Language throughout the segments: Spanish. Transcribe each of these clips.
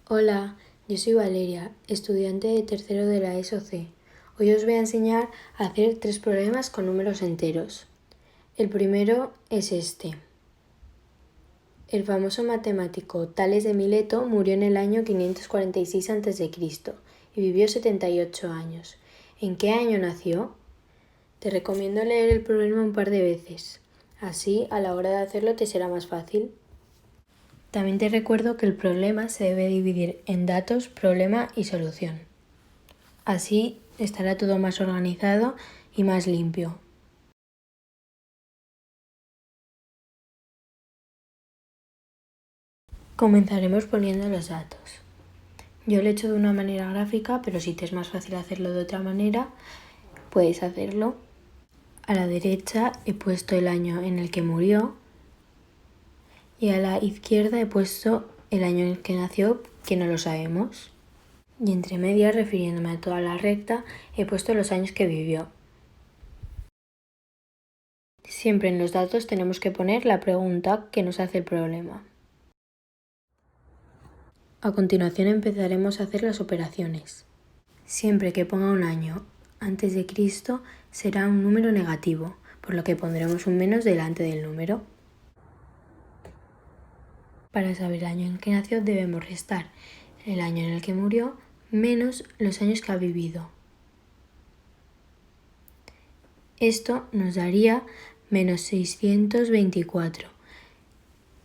Hola, yo soy Valeria, estudiante de tercero de la ESO-C. Hoy os voy a enseñar a hacer 3 problemas con números enteros. El primero es este. El famoso matemático Tales de Mileto murió en el año 546 a.C. y vivió 78 años. ¿En qué año nació? Te recomiendo leer el problema un par de veces. Así, a la hora de hacerlo te será más fácil. También te recuerdo que el problema se debe dividir en datos, problema y solución. Así estará todo más organizado y más limpio. Comenzaremos poniendo los datos. Yo lo he hecho de una manera gráfica, pero si te es más fácil hacerlo de otra manera, puedes hacerlo. A la derecha he puesto el año en el que murió y a la izquierda he puesto el año en el que nació, que no lo sabemos. Y entre medias, refiriéndome a toda la recta, he puesto los años que vivió. Siempre en los datos tenemos que poner la pregunta que nos hace el problema. A continuación empezaremos a hacer las operaciones. Siempre que ponga un año antes de Cristo será un número negativo, por lo que pondremos un menos delante del número. Para saber el año en que nació debemos restar el año en el que murió menos los años que ha vivido. Esto nos daría menos 624.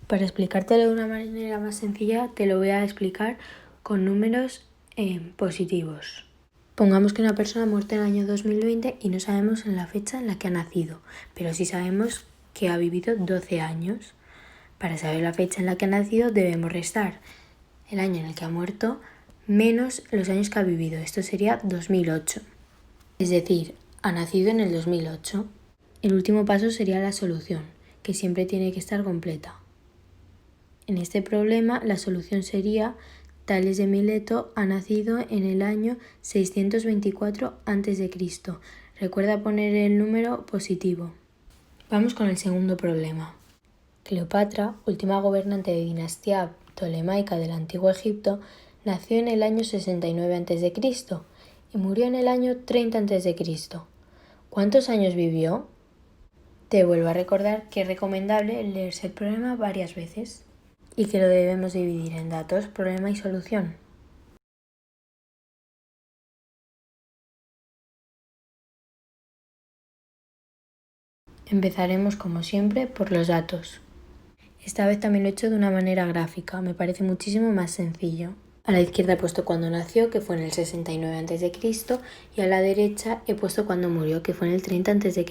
Para explicártelo de una manera más sencilla te lo voy a explicar con números positivos. Pongamos que una persona ha muerto en el año 2020 y no sabemos en la fecha en la que ha nacido, pero sí sabemos que ha vivido 12 años. Para saber la fecha en la que ha nacido debemos restar el año en el que ha muerto menos los años que ha vivido. Esto sería 2008. Es decir, ha nacido en el 2008. El último paso sería la solución, que siempre tiene que estar completa. En este problema la solución sería Tales de Mileto ha nacido en el año 624 a.C. Recuerda poner el número positivo. Vamos con el segundo problema. Cleopatra, última gobernante de dinastía ptolemaica del Antiguo Egipto, nació en el año 69 a.C. y murió en el año 30 a.C. ¿Cuántos años vivió? Te vuelvo a recordar que es recomendable leerse el problema varias veces y que lo debemos dividir en datos, problema y solución. Empezaremos como siempre por los datos. Esta vez también lo he hecho de una manera gráfica, me parece muchísimo más sencillo. A la izquierda he puesto cuando nació, que fue en el 69 a.C., y a la derecha he puesto cuando murió, que fue en el 30 a.C.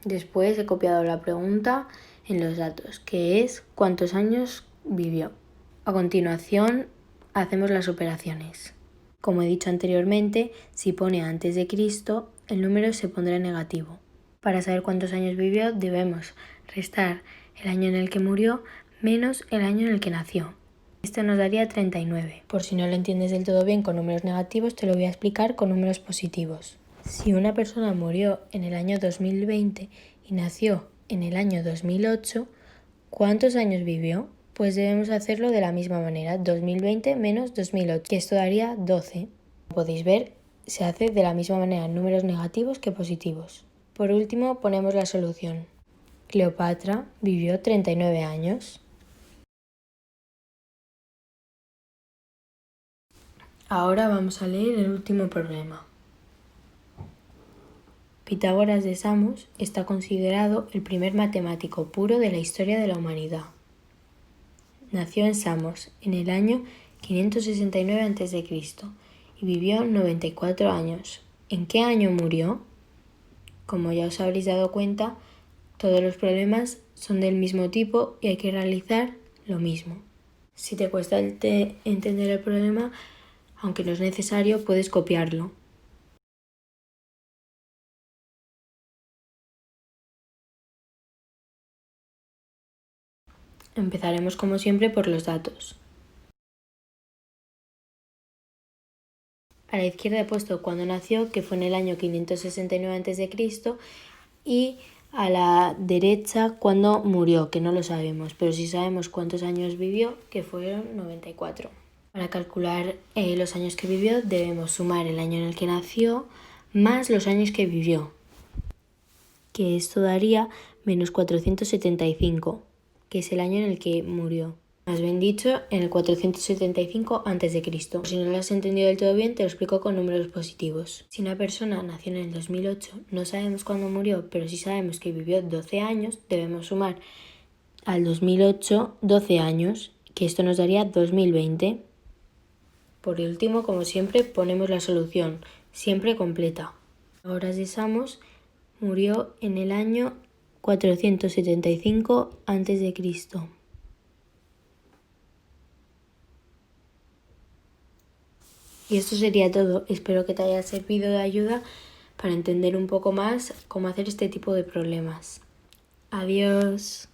Después he copiado la pregunta en los datos, que es ¿cuántos años vivió? A continuación hacemos las operaciones. Como he dicho anteriormente, si pone antes de Cristo, el número se pondrá negativo. Para saber cuántos años vivió debemos restar el año en el que murió menos el año en el que nació. Esto nos daría 39. Por si no lo entiendes del todo bien con números negativos, te lo voy a explicar con números positivos. Si una persona murió en el año 2020 y nació en el año 2008, ¿cuántos años vivió? Pues debemos hacerlo de la misma manera, 2020 menos 2008, que esto daría 12. Como podéis ver, se hace de la misma manera en números negativos que positivos. Por último, ponemos la solución. Cleopatra vivió 39 años. Ahora vamos a leer el último problema. Pitágoras de Samos está considerado el primer matemático puro de la historia de la humanidad. Nació en Samos en el año 569 a.C. y vivió 94 años. ¿En qué año murió? Como ya os habréis dado cuenta, todos los problemas son del mismo tipo y hay que realizar lo mismo. Si te cuesta entender el problema, aunque no es necesario, puedes copiarlo. Empezaremos como siempre por los datos. A la izquierda he puesto cuando nació, que fue en el año 569 a.C., y a la derecha cuando murió, que no lo sabemos, pero sí sabemos cuántos años vivió, que fueron 94. Para calcular los años que vivió debemos sumar el año en el que nació más los años que vivió, que esto daría menos 475, que es el año en el que murió. Más bien dicho, en el 475 a.C. Si no lo has entendido del todo bien, te lo explico con números positivos. Si una persona nació en el 2008, no sabemos cuándo murió, pero sí sabemos que vivió 12 años, debemos sumar al 2008 12 años, que esto nos daría 2020. Por último, como siempre, ponemos la solución, siempre completa. Ahora de Samos murió en el año 475 a.C. Y esto sería todo. Espero que te haya servido de ayuda para entender un poco más cómo hacer este tipo de problemas. Adiós.